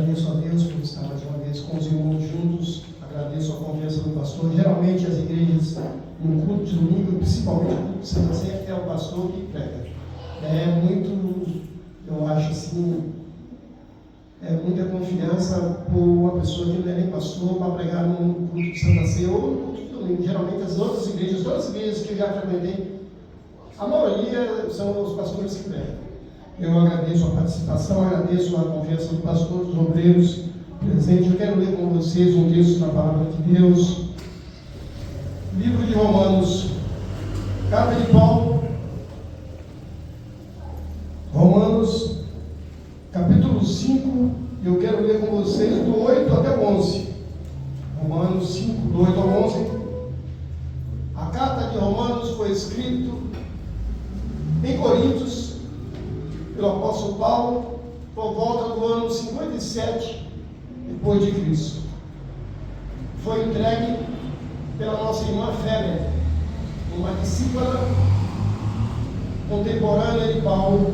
agradeço a Deus por estar mais uma vez com os irmãos juntos, agradeço a confiança do pastor. Geralmente as igrejas, no culto de domingo, principalmente no culto de Santa Sé, é o pastor que prega. É muito, eu acho assim, é muita confiança por uma pessoa que não é nem pastor para pregar no culto de Santa Sé ou no culto de domingo. Geralmente as outras igrejas, todas as igrejas que eu já frequentei, a maioria são os pastores que pregam. Eu agradeço a participação, agradeço a confiança do pastor, dos obreiros presentes. Eu quero ler com vocês um texto da palavra de Deus. Livro de Romanos, carta de Paulo, Romanos, capítulo 5, e eu quero ler com vocês do 8 até o 11. Romanos 5, do 8 ao 11. A carta de Romanos foi escrita em Coríntios, pelo apóstolo Paulo, por volta do ano 57 depois de Cristo. Foi entregue pela nossa irmã Félia, uma discípula contemporânea de Paulo,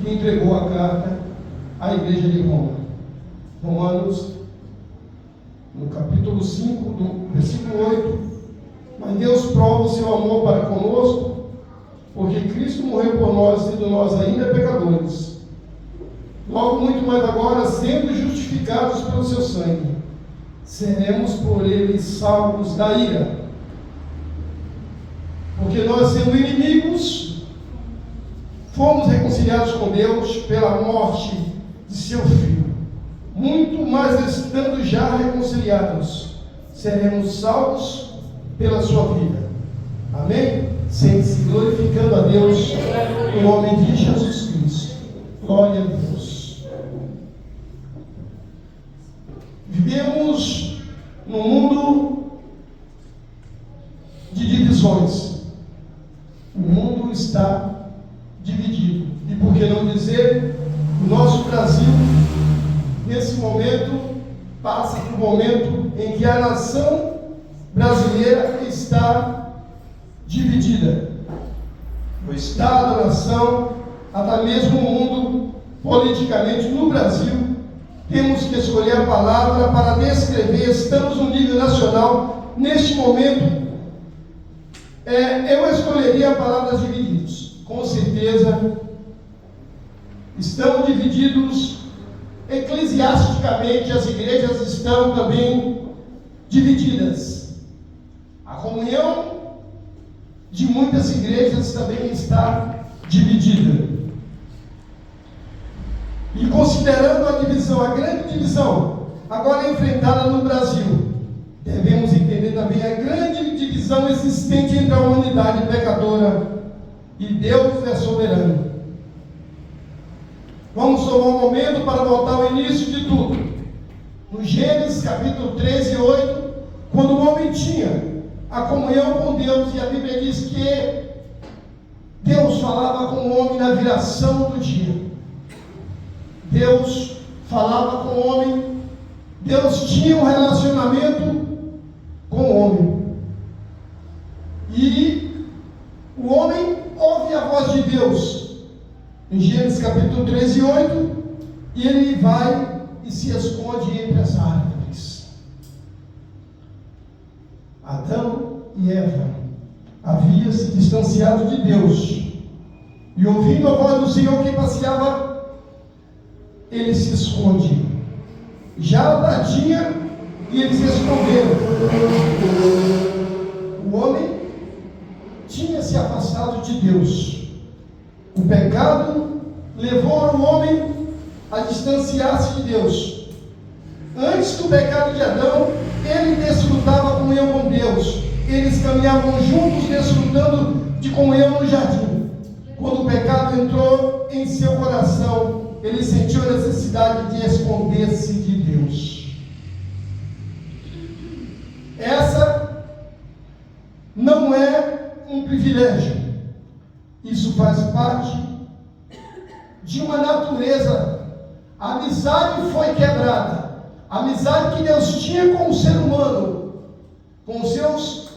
que entregou a carta à igreja de Roma. Romanos, no capítulo 5, do versículo 8. Mas Deus prova o seu amor para conosco, porque Cristo morreu por nós, sendo nós ainda pecadores. Logo, muito mais agora, sendo justificados pelo seu sangue, seremos por ele salvos da ira. Porque nós, sendo inimigos, fomos reconciliados com Deus pela morte de seu Filho. Muito mais estando já reconciliados, seremos salvos pela sua vida. Amém? Sempre glorificando a Deus em nome de Jesus Cristo. Glória a Deus. Vivemos num mundo de divisões. O mundo está dividido. E por que não dizer, o nosso Brasil, nesse momento, passa por um momento em que a nação brasileira está dividida. O Estado, a nação, até mesmo o mundo, politicamente, no Brasil, temos que escolher a palavra para descrever. Estamos no nível nacional. Neste momento, eu escolheria a palavra divididos. Com certeza, estamos divididos eclesiasticamente, as igrejas estão também divididas. A comunhão de muitas igrejas também está dividida. E considerando a divisão, a grande divisão, agora enfrentada no Brasil, devemos entender também a grande divisão existente entre a humanidade pecadora e Deus é soberano. Vamos tomar um momento para voltar ao início de tudo. No Gênesis capítulo 13 e 8, quando o homem tinha a comunhão com Deus, e a Bíblia diz que Deus falava com o homem na viração do dia. Deus falava com o homem, Deus tinha um relacionamento com o homem. E o homem ouve a voz de Deus, em Gênesis capítulo 13 e 8, e ele vai e se esconde entre as árvores. Adão e Eva haviam se distanciado de Deus, e ouvindo a voz do Senhor que passeava, ele se esconde. Já a tadinha, e eles se esconderam. O homem tinha se afastado de Deus. O pecado levou o homem a distanciar-se de Deus. Antes do pecado de Adão, ele desfrutava comunhão com Deus. Eles caminhavam juntos, desfrutando de comunhão no jardim. Quando o pecado entrou em seu coração, ele sentiu a necessidade de esconder-se de Deus. Essa não é um privilégio. Isso faz parte de uma natureza. A amizade foi quebrada. A amizade que Deus tinha com o ser humano, com os seus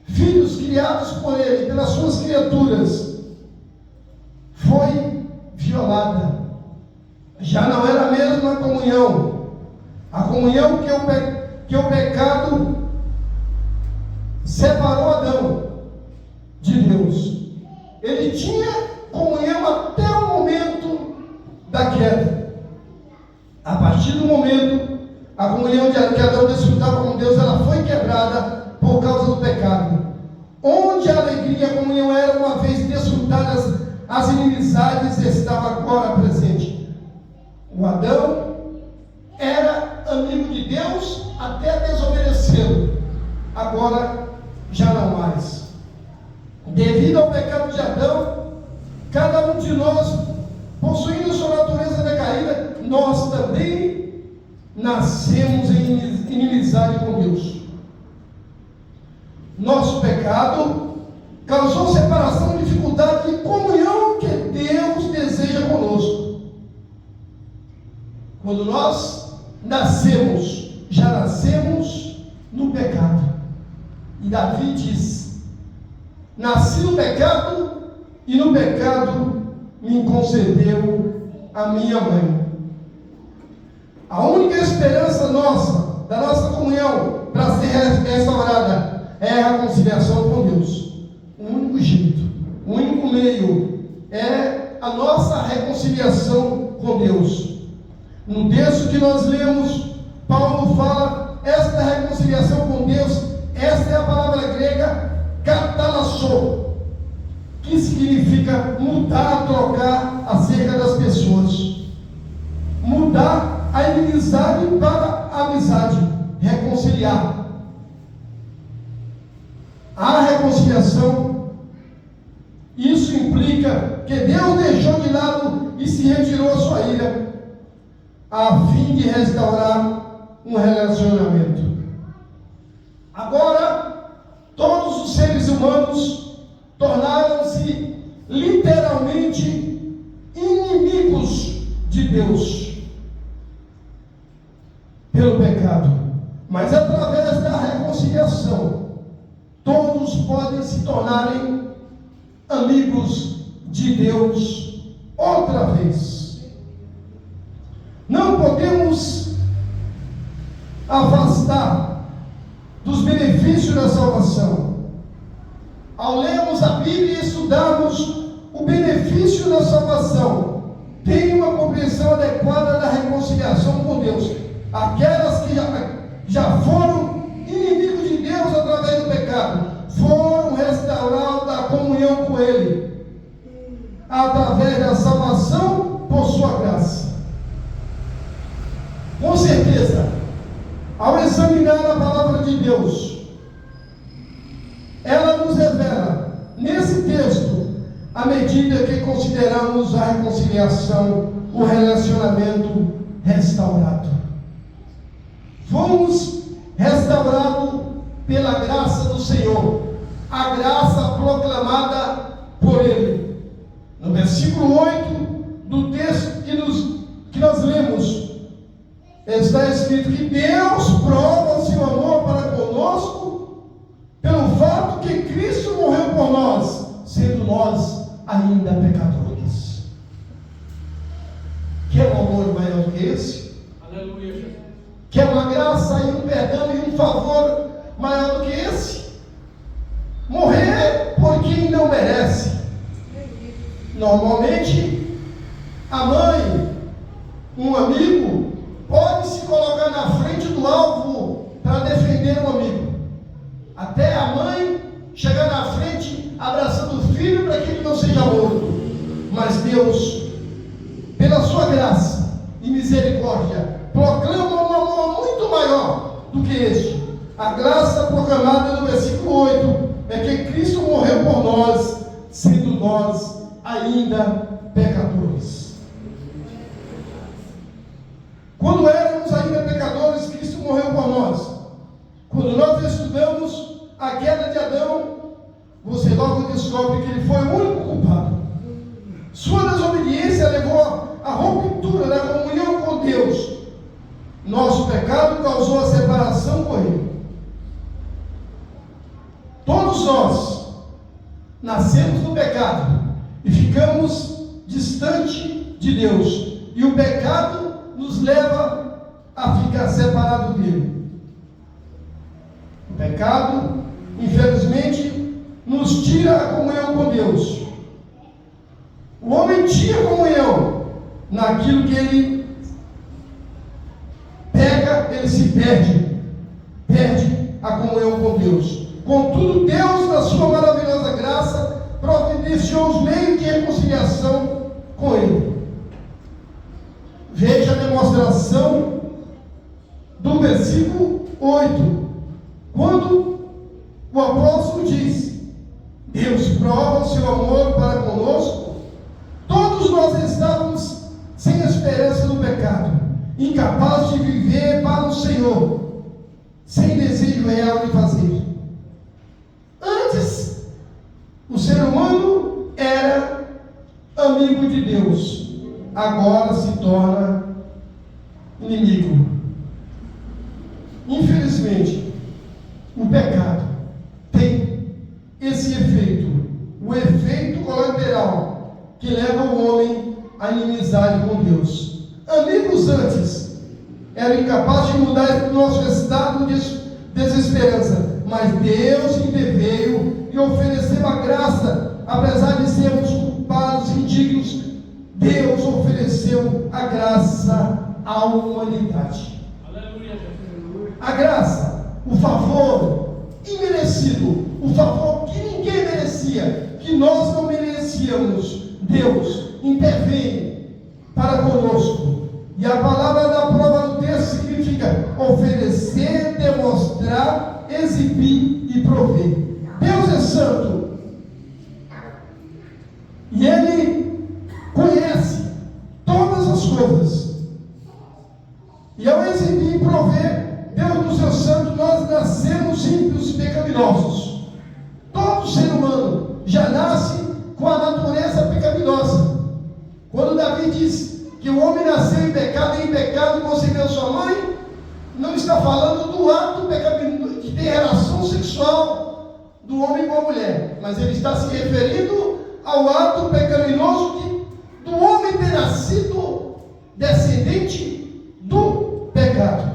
filhos criados por Ele, pelas suas criaturas, foi violada. Já não era a mesma eterna comunhão. A comunhão que o pecado separou Adão de Deus. Ele tinha comunhão até o momento da queda. A partir do momento, a comunhão que Adão desfrutava com Deus, ela foi quebrada por causa do pecado. Onde a alegria e a comunhão eram uma vez desfrutadas, as inimizades estavam agora presentes. O Adão era amigo de Deus até desobedecê-lo. Agora já não mais. Devido ao pecado de Adão, cada um de nós, possuindo sua natureza decaída, nós também nascemos em inimizade com Deus. Nosso pecado causou separação, dificuldade e comunhão que Deus deseja conosco. Quando nós nascemos, já nascemos no pecado. E Davi diz: nasci no pecado, e no pecado me concedeu a minha mãe. A única esperança nossa, da nossa comunhão, para ser restaurada, é a reconciliação com Deus. O único jeito, o único meio é a nossa reconciliação com Deus. No texto que nós lemos, Paulo fala, esta reconciliação com Deus, esta é a palavra grega katalasso, que significa mudar, trocar acerca das pessoas. Mudar a inimizade para a amizade, reconciliar. A reconciliação, isso implica que Deus deixou de lado e se retirou a sua ira, a fim de restaurar um relacionamento. Agora, todos os seres humanos tornaram-se literalmente inimigos de Deus pelo pecado. Mas através da reconciliação, todos podem se tornarem amigos de Deus outra vez. Não podemos afastar dos benefícios da salvação. Ao lermos a Bíblia e estudarmos o benefício da salvação, tem uma compreensão adequada da reconciliação com Deus. Aquelas que já foram inimigos de Deus através do pecado, foram restaurados da comunhão com Ele, através da salvação por sua graça. Com certeza, ao examinar a palavra de Deus, ela nos revela, nesse texto, à medida que consideramos a reconciliação, o relacionamento restaurado. Fomos restaurados pela graça do Senhor, a graça proclamada por Ele. No versículo 8 do texto que nós lemos, está escrito que Deus prova o seu amor para conosco pelo fato que Cristo morreu por nós, sendo nós ainda pecadores. Quer um amor maior do que esse? Aleluia. Quer uma graça e um perdão e um favor maior do que esse? Morrer por quem não merece. Normalmente, a mãe, um amigo, pode se colocar na frente do alvo para defender um amigo. Até a mãe chegar na frente abraçando o filho para que ele não seja morto. Mas Deus, pela sua graça e misericórdia, proclama um amor muito maior do que este. A graça proclamada no versículo 8 é que Cristo morreu por nós, sendo nós ainda pecadores. Quando éramos ainda pecadores, Cristo morreu por nós. Quando nós estudamos a queda de Adão, você logo descobre que ele foi o único culpado. Sua desobediência levou à ruptura da comunhão com Deus. Nosso pecado causou a separação com Ele. Todos nós nascemos no pecado e ficamos distante de Deus. E o pecado nos leva a ficar separado dele. O pecado, infelizmente, nos tira a comunhão com Deus. O homem tinha comunhão naquilo que ele pega, ele se perde a comunhão com Deus. Contudo, Deus, na sua maravilhosa graça, providenciou os meios de reconciliação com ele. Veja a demonstração do versículo 8, quando o apóstolo diz: Deus prova o seu amor para conosco. Todos nós estávamos sem esperança no pecado, incapazes de viver para o Senhor, sem desejo real de fazer. Antes, o ser humano era amigo de Deus, agora se torna inimigo. Infelizmente, o pecado tem esse efeito, o efeito colateral, que leva o homem à inimizade com Deus. Amigos antes eram incapazes de mudar o nosso estado de desesperança, mas Deus interveio e ofereceu a graça, apesar de sermos culpados e indignos. Deus ofereceu a graça à humanidade. Aleluia. A graça, o favor imerecido, o favor que ninguém merecia, que nós não merecíamos. Deus intervém para conosco. E a palavra da prova do texto significa oferecer, demonstrar, exibir e prover. Deus é santo. E Ele conhece todas as coisas. E ao exibir e prover, Deus do seu santo, nós nascemos ímpios e pecaminosos. Todo ser humano já nasce com a natureza pecaminosa. Quando Davi diz que o homem nasceu em pecado e em pecado concebeu sua mãe, não está falando do ato pecaminoso, que tem relação sexual do homem com a mulher, mas ele está se referindo ao ato pecaminoso do homem ter nascido descendente do pecado.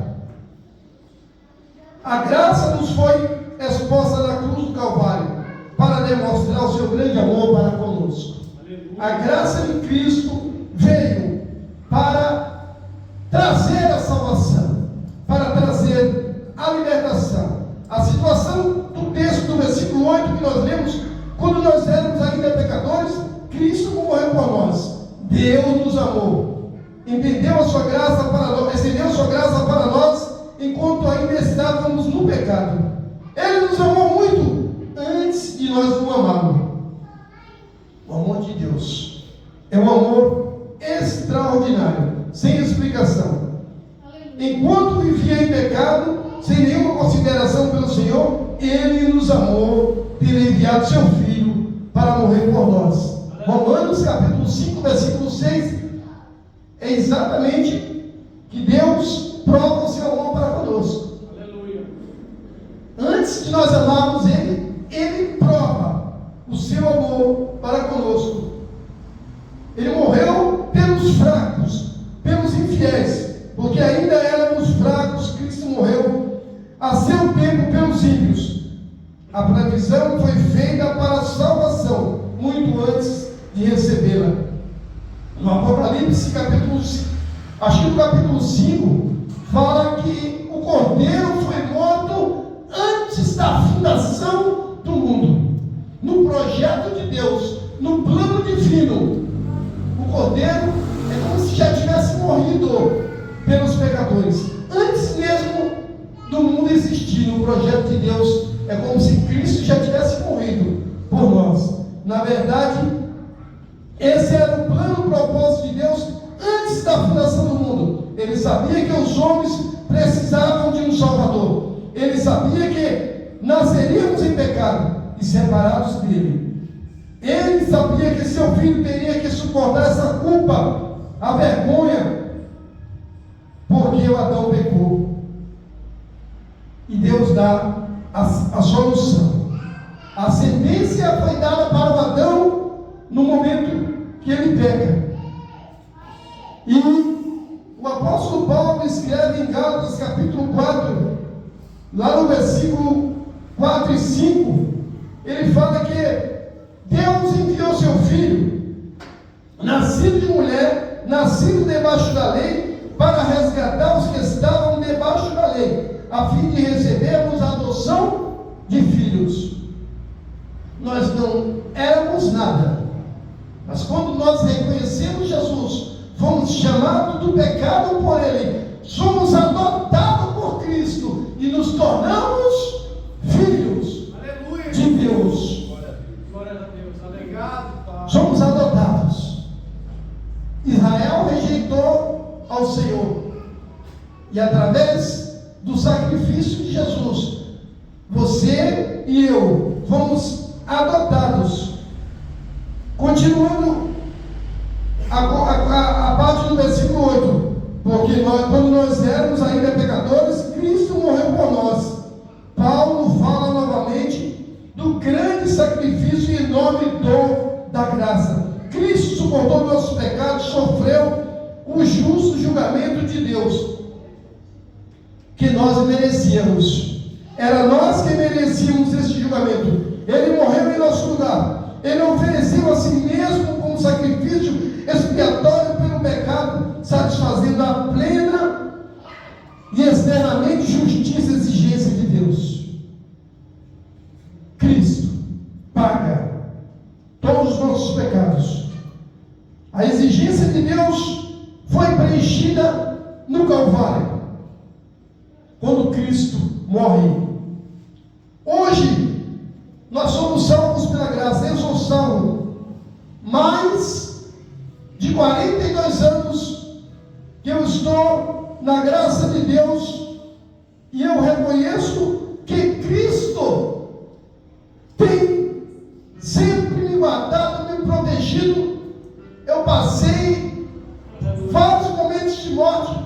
A graça nos foi exposta na cruz do Calvário para demonstrar o seu grande amor para conosco. A graça de Cristo veio para trazer a salvação, para trazer a libertação. A situação do texto do versículo 8 que nós lemos, quando nós éramos ainda pecadores, Cristo morreu por nós. Deus nos amou, estendeu a sua graça para nós, enquanto ainda estávamos no pecado. Ele nos amou muito antes de nós o amarmos. O amor de Deus é um amor extraordinário, sem explicação. Enquanto vivia em pecado, sem nenhuma consideração pelo Senhor, Ele nos amou, ter enviado seu Filho para morrer por nós. Romanos capítulo 5, versículo 6, é exatamente que Deus prova o seu amor para conosco. Aleluia. Antes de nós amarmos Ele, Ele prova o seu amor para conosco. Ele morreu pelos fracos, pelos infiéis, porque ainda éramos fracos, Cristo morreu a seu tempo pelos ímpios. A previsão foi feita para a salvação, muito antes de recebê-la. No Apocalipse, capítulo 5, acho que no capítulo 5, fala que o Cordeiro foi morto antes da fundação do mundo. No projeto de Deus, no plano divino, o Cordeiro é como se já tivesse morrido pelos pecadores. Antes mesmo do mundo existir, no projeto de Deus, é como se Cristo já tivesse morrido por nós. Na verdade, esse era o plano, o propósito de Deus antes da fundação do mundo. Ele sabia que os homens precisavam de um Salvador. Ele sabia que nasceríamos em pecado e separados dele. Ele sabia que seu filho teria que suportar essa culpa, a vergonha, porque o Adão pecou. E Deus dá a solução. A sentença foi dada para o Adão no momento que ele peca. E o apóstolo Paulo escreve em Gálatas capítulo 4, lá no versículo 4 e 5, ele fala que Deus enviou seu Filho, nascido de mulher, nascido debaixo da lei, para resgatar os que estavam debaixo da lei, a fim de recebermos a adoção de filhos. Nós não éramos nada, mas quando nós reconhecemos Jesus, fomos chamados do pecado por Ele, somos adotados por Cristo e nos tornamos filhos. Aleluia. De Deus. Glória a Deus. Obrigado, Pai. Somos adotados. Israel rejeitou ao Senhor, e através do sacrifício de Jesus, você e eu fomos adotados. Continuando a parte do versículo 8, porque quando nós éramos ainda pecadores, Cristo morreu por nós. Paulo fala novamente do grande sacrifício e enorme dom da graça. Cristo suportou nossos pecados, sofreu o justo julgamento de Deus que nós merecíamos. Era nós que merecíamos esse julgamento. Ele morreu em nosso lugar. Ele ofereceu a si mesmo como sacrifício expiatório pelo pecado, satisfazendo a plena e externamente justiça e exigência de Deus. Cristo paga todos os nossos pecados. A exigência de Deus foi preenchida no Calvário, quando Cristo morre. Hoje nós somos salvos pela graça. Eu sou salvo. Mais de 42 anos que eu estou na graça de Deus, e eu reconheço que Cristo tem sempre me guardado, me protegido. Eu passei vários momentos de morte,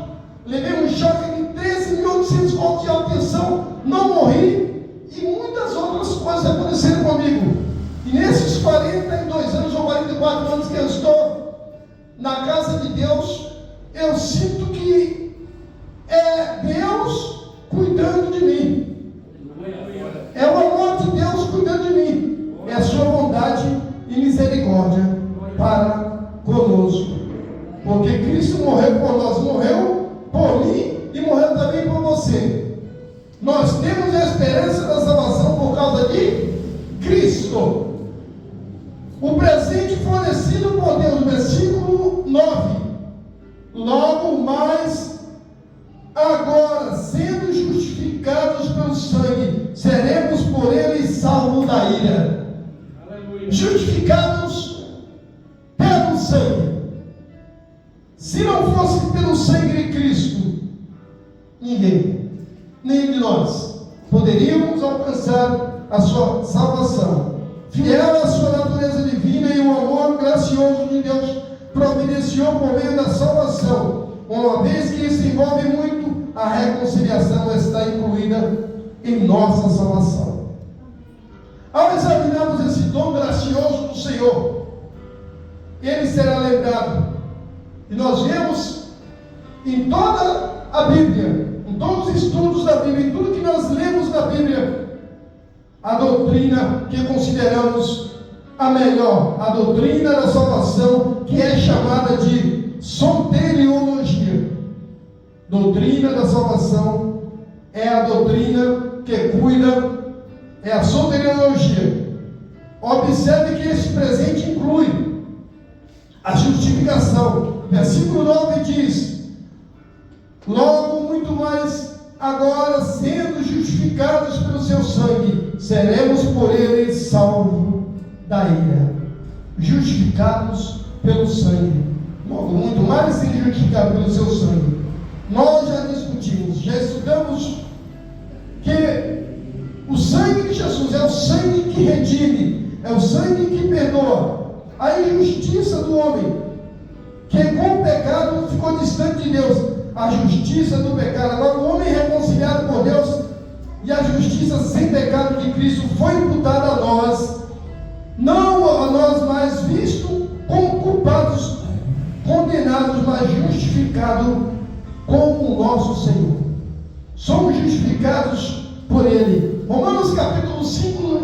levei um choque de 13.800 volts de alta tensão, não morri, e muitas outras coisas aconteceram comigo. E nesses 42 anos ou 44 anos que eu estou na casa de Deus, eu sinto que é Deus cuidando de mim. É o amor de Deus cuidando de mim. É a sua bondade e misericórdia para conosco. Porque Cristo morreu por nós, morreu por mim e morreu também por você. Nós temos a esperança da salvação por causa de Cristo. O presente fornecido por Deus, versículo 9. Logo mais, agora, sendo justificados pelo sangue, seremos por ele salvos da ira. Aleluia. Justificados pelo sangue. Se não fosse pelo sangue de Cristo, ninguém, nem de nós, poderíamos alcançar a sua salvação. Fiel à sua natureza divina e o amor gracioso de Deus providenciou por meio da salvação, uma vez que isso envolve muito, a reconciliação está incluída em nossa salvação. Ao examinarmos esse dom gracioso do Senhor, ele será lembrado. E nós vemos em toda a Bíblia, em todos os estudos da Bíblia, em tudo que nós lemos na Bíblia, a doutrina que consideramos a melhor, a doutrina da salvação, que é chamada de soteriologia. Doutrina da salvação é a doutrina que cuida, é a soteriologia. Observe que esse presente inclui a justificação. Versículo 9 diz: logo muito mais agora, sendo justificados pelo seu sangue, seremos por ele salvos da ira. Justificados pelo sangue. Logo muito mais sendo justificados pelo seu sangue. Nós já discutimos, já estudamos que o sangue de Jesus é o sangue que redime, é o sangue que perdoa. A injustiça do homem, que com o pecado ficou distante de Deus, a justiça do pecado. Agora o homem reconciliado por Deus, e a justiça sem pecado de Cristo foi imputada a nós, não a nós mais vistos como culpados, condenados, mas fala justificado com o nosso Senhor. Somos justificados por Ele. Romanos capítulo 5,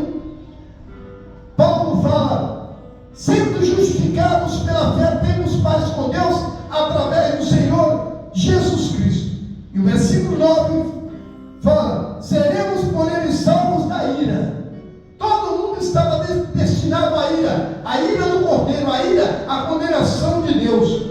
Paulo fala: sendo justificados pela fé, temos paz com Deus através do Senhor Jesus Cristo. E o versículo 9 fala: seremos por Ele salvos da ira. Todo mundo estava destinado à ira do Cordeiro, a condenação de Deus.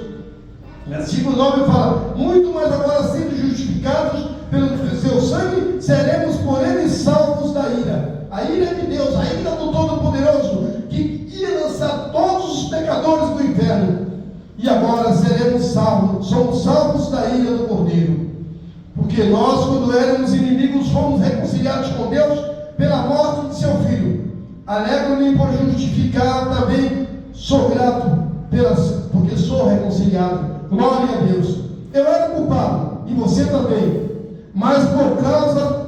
Versículo 9 fala: muito mais agora, sendo justificados pelo seu sangue, seremos por Ele salvos da ira. A ira de Deus, a ira do Todo-Poderoso, que ia lançar todos os pecadores do inferno. E agora seremos salvos, somos salvos da ira do Cordeiro. Porque nós, quando éramos inimigos, fomos reconciliados com Deus pela morte de seu Filho. Alegro-me por justificar, também sou grato, porque sou reconciliado. Glória a Deus. Eu era culpado, e você também. Mas por causa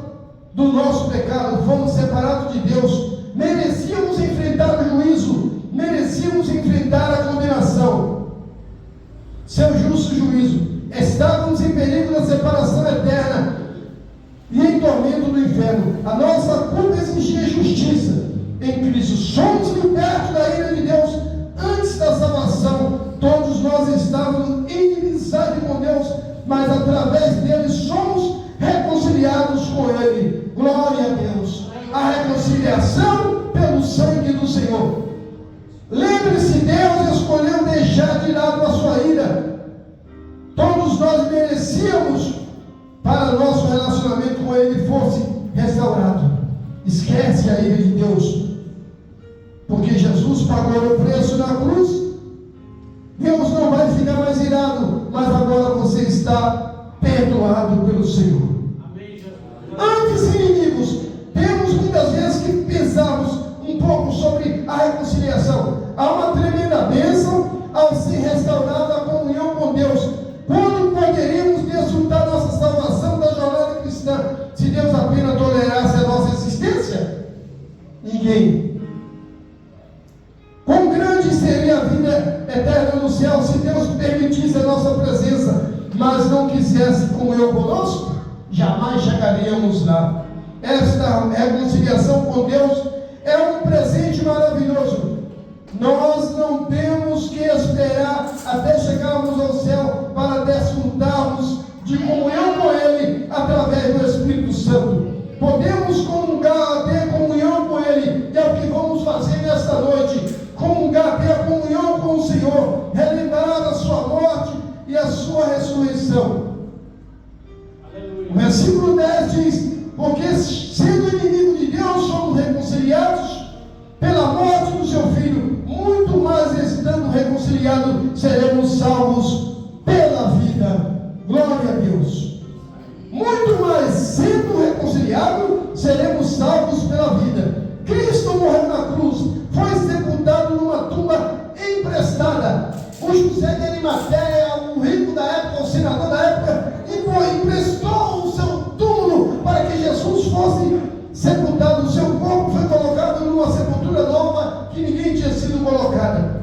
do nosso pecado, fomos separados de Deus. Merecíamos enfrentar o juízo, merecíamos enfrentar a condenação, seu justo juízo. Estávamos em perigo da separação eterna e em tormento do inferno. A nossa culpa exigia justiça em Cristo. Somos libertos da ira de Deus antes da salvação. Todos nós estávamos em inimizade com Deus, mas através dele somos reconciliados com Ele. Glória a Deus. A reconciliação pelo sangue do Senhor. Lembre-se, Deus escolheu deixar de lado a sua ira. Todos nós merecíamos para nosso relacionamento com Ele fosse restaurado. Esquece a ira de Deus, porque Jesus pagou o preço na cruz. Deus não vai ficar mais irado, mas agora você está perdoado pelo Senhor. Amém. Antes inimigos, temos muitas vezes que pensarmos um pouco sobre a reconciliação. Há uma tremenda bênção ao ser restaurada a comunhão com Deus. Quando poderíamos desfrutar nossa salvação da jornada cristã, se Deus apenas tolerasse a nossa existência? Ninguém. Quão grande seria a vida eterna no céu se Deus permitisse a nossa presença, mas não quisesse comunhão conosco? Jamais chegaríamos lá. Esta reconciliação com Deus é um presente maravilhoso. Nós não temos que esperar até chegarmos ao céu para desfrutarmos de comunhão com Ele através do Espírito Santo. Podemos comungar, ter comunhão com Ele, e é o que vamos fazer nesta noite. Comungar, ter a comunhão com o Senhor, relembrar a sua morte e a sua ressurreição. Aleluia. O versículo 10 diz: porque sendo inimigo de Deus, somos reconciliados pela morte do seu Filho, muito mais estando reconciliados, seremos salvos pela vida. Glória a Deus. Muito mais sendo reconciliados, seremos salvos pela vida. Cristo morreu na cruz, foi sepultado numa tumba emprestada. O José de Arimateia, o rico da época, o senador da época, emprestou o seu túmulo para que Jesus fosse sepultado. O seu corpo foi colocado numa sepultura nova que ninguém tinha sido colocada.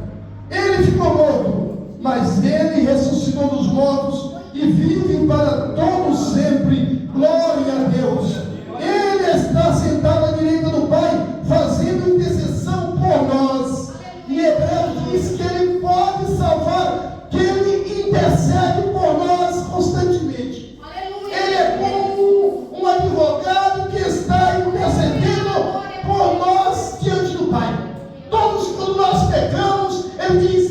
Ele ficou morto, mas ele ressuscitou dos mortos e vive para todo sempre. Glória a Deus. Ele está sentado à direita do Pai, fazendo intercessão por nós. Em Hebreus diz que Ele pode salvar, que Ele intercede por nós constantemente. Ele é como um advogado que está intercedendo por nós diante do Pai. Todos, quando nós pecamos, Ele diz: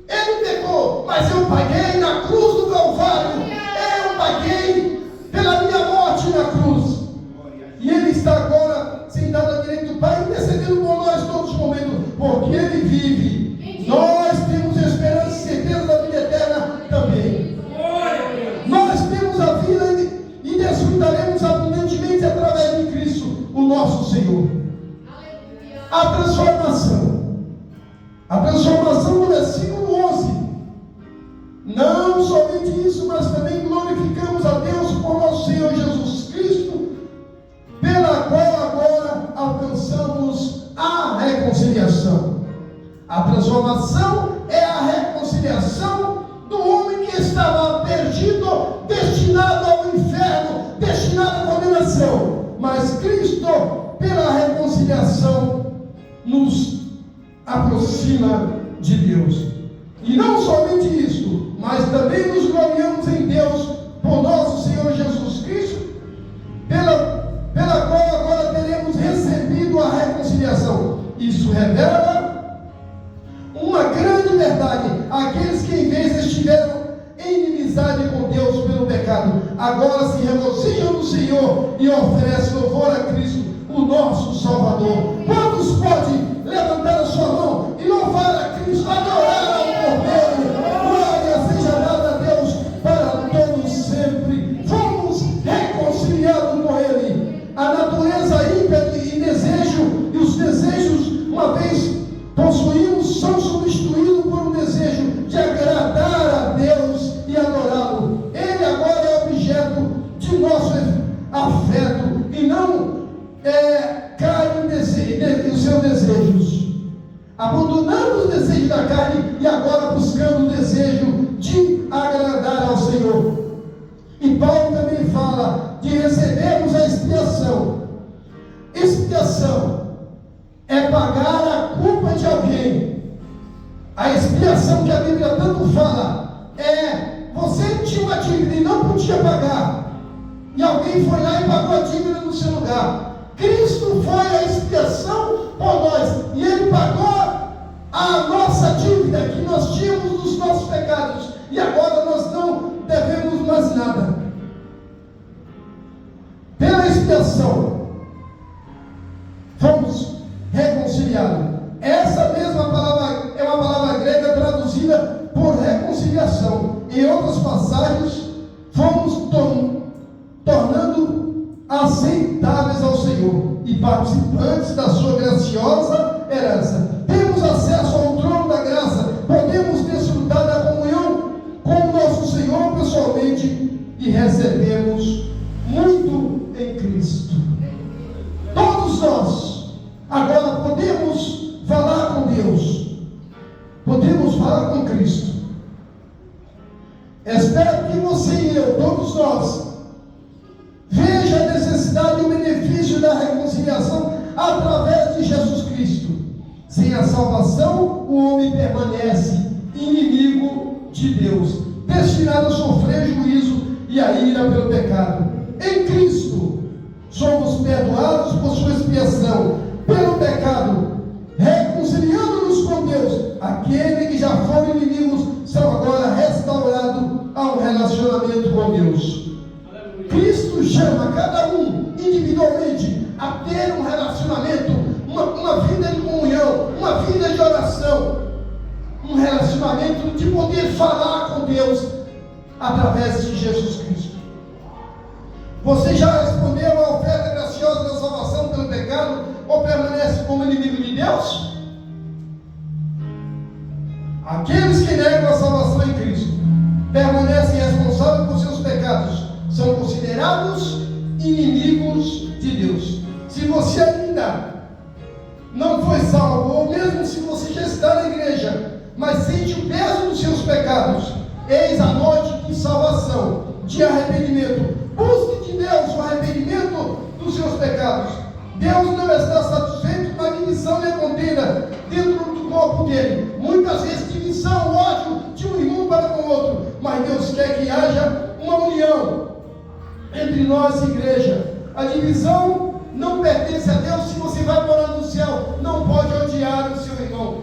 Ele pecou, mas eu paguei na cruz do Calvário. Eu paguei pela minha morte na cruz. E Ele está agora sentado à direita do Pai, intercedendo por nós todos os momentos, porque Ele vive. Nós temos esperança e certeza da vida eterna também. Nós temos a vida e desfrutaremos abundantemente através de Cristo, o nosso Senhor. A transformação. A transformação no versículo 11. Não somente isso, mas também glorificamos a Deus por nosso Senhor Jesus Cristo, pela qual agora alcançamos a reconciliação. A transformação é a reconciliação do homem que está mas Cristo, pela reconciliação, nos aproxima de Deus. E não somente isso, mas também nos gloriamos em Deus por nosso Senhor Jesus Cristo, pela qual agora teremos recebido a reconciliação. Isso revela uma grande verdade. Aqueles que em vez estiveram em inimizade com Deus pelo pecado, agora se regozijam no Senhor e oferecem louvor a Cristo, o nosso Salvador. Quantos podem levantar a sua mão e louvar a Cristo, adorar ao Cordeiro? Glória seja dada a Deus para todos sempre. Fomos reconciliados com Ele. A natureza ímpia e desejo, e os desejos, uma vez possuímos, são substituídos por um desejo de agradar a Deus e adorá-lo. Ele agora é objeto de nosso afeto e não cai em seus desejos, abandonando os desejos da carne e agora buscando o desejo de agradar ao Senhor. E Paulo também fala de recebermos a expiação. Expiação é pagar a culpa de alguém. A expiação que a Bíblia tanto fala é: você tinha uma dívida e não podia pagar, e alguém foi lá e pagou a dívida no seu lugar. Cristo foi a expiação por nós, e Ele pagou a nossa dívida que nós tínhamos dos nossos pecados, e agora nós não devemos mais nada. Pela expiação fomos reconciliados. Essa mesma palavra é uma palavra grega traduzida por reconciliação. Em outras passagens, fomos tornando aceitáveis ao Senhor e participantes da sua graciosa herança. Temos acesso ao trono da graça, podemos desfrutar da comunhão com o nosso Senhor pessoalmente e recebemos muito em Cristo. Todos nós agora podemos falar com Deus, podemos falar com Cristo. Espero que você e eu, todos nós, veja a necessidade e o benefício da reconciliação através de Jesus Cristo. Sem a salvação, o homem permanece inimigo de Deus, destinado a sofrer juízo e a ira pelo pecado. Em Cristo, somos perdoados por sua expiação pelo pecado, reconciliando-nos com Deus. Aquele que já foram inimigos são agora restaurados a um relacionamento com Deus. Cristo chama cada um individualmente a ter um relacionamento, uma vida de comunhão, uma vida de oração, um relacionamento de poder falar com Deus através de Jesus Cristo. Você já respondeu à oferta graciosa da salvação pelo pecado ou permanece como inimigo de Deus? Aqueles que negam a salvação em Cristo permanecem responsáveis por seus pecados, são considerados inimigos de Deus. Se você ainda não foi salvo, ou mesmo se você já está na igreja, mas sente o peso dos seus pecados, eis a noite de salvação, de arrependimento. Busque de Deus o arrependimento dos seus pecados. Deus não está satisfeito com a divisão e a contenda dentro do corpo dele. Muitas vezes divisão, ódio de um irmão para com o outro, mas Deus quer que haja uma união entre nós e igreja. A divisão não pertence a Deus. Se você vai morar no céu, não pode odiar o seu irmão.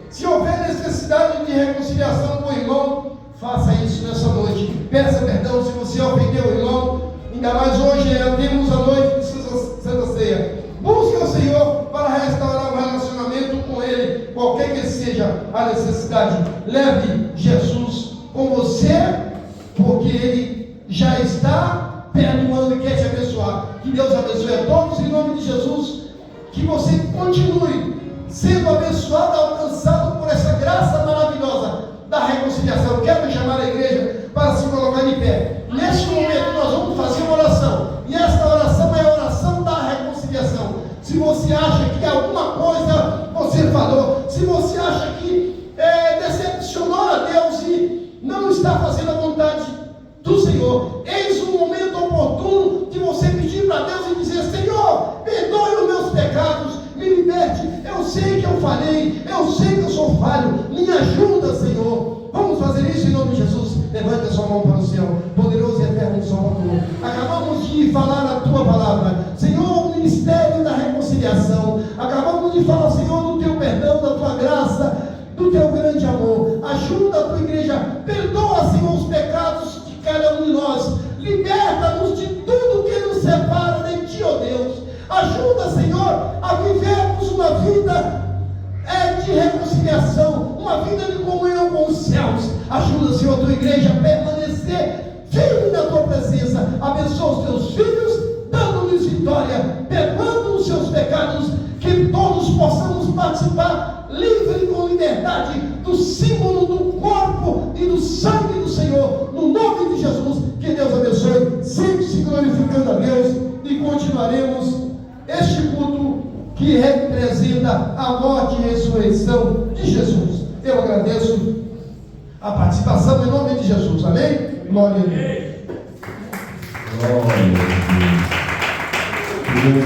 Se houver necessidade de reconciliação com o irmão, faça isso nessa noite. Peça perdão se você ofendeu o irmão. Ainda mais hoje temos a noite de Santa Ceia. Busque o Senhor para restaurar o relacionamento com Ele, qualquer que seja a necessidade. Leve Jesus com você, porque Ele já está perdoando e quer te abençoar. Que Deus abençoe a todos em nome de Jesus. Que você continue sendo abençoado, alcançado por essa graça maravilhosa da reconciliação. Quero chamar a igreja para se colocar de pé. Neste momento nós vamos fazer uma oração, e esta oração é a oração da reconciliação. Se você acha que alguma coisa você falou, se você acha que decepcionou a Deus e não está fazendo a vontade do Senhor, eis o momento oportuno de você pedir para Deus e dizer: Senhor, sei que eu falhei, eu sei que eu sou falho, me ajuda, Senhor. Vamos fazer isso em nome de Jesus. Levante a sua mão para o céu, poderoso e eterno Salvador. Acabamos de falar a tua palavra, Senhor, o ministério da reconciliação. Acabamos de falar, Senhor, do teu perdão, da tua graça, do teu grande amor. Ajuda a tua igreja, perdoa, Senhor, os pecados de cada um de nós. Liberta-nos de tudo que nos separa de ti, ó Deus. Ajuda, Senhor, a vivermos uma vida de reconciliação, uma vida de comunhão com os céus. Ajuda, Senhor, a tua igreja a permanecer firme na tua presença. Abençoa os teus filhos, dando-lhes vitória, perdoando os seus pecados, que todos possamos participar livre e com liberdade do símbolo do corpo e do sangue do Senhor, no nome de Jesus. Que Deus abençoe, sempre se glorificando a Deus, e continuaremos este culto que representa a morte e ressurreição de Jesus. Eu agradeço a participação em nome de Jesus, amém? Glória a Deus. Glória a Deus.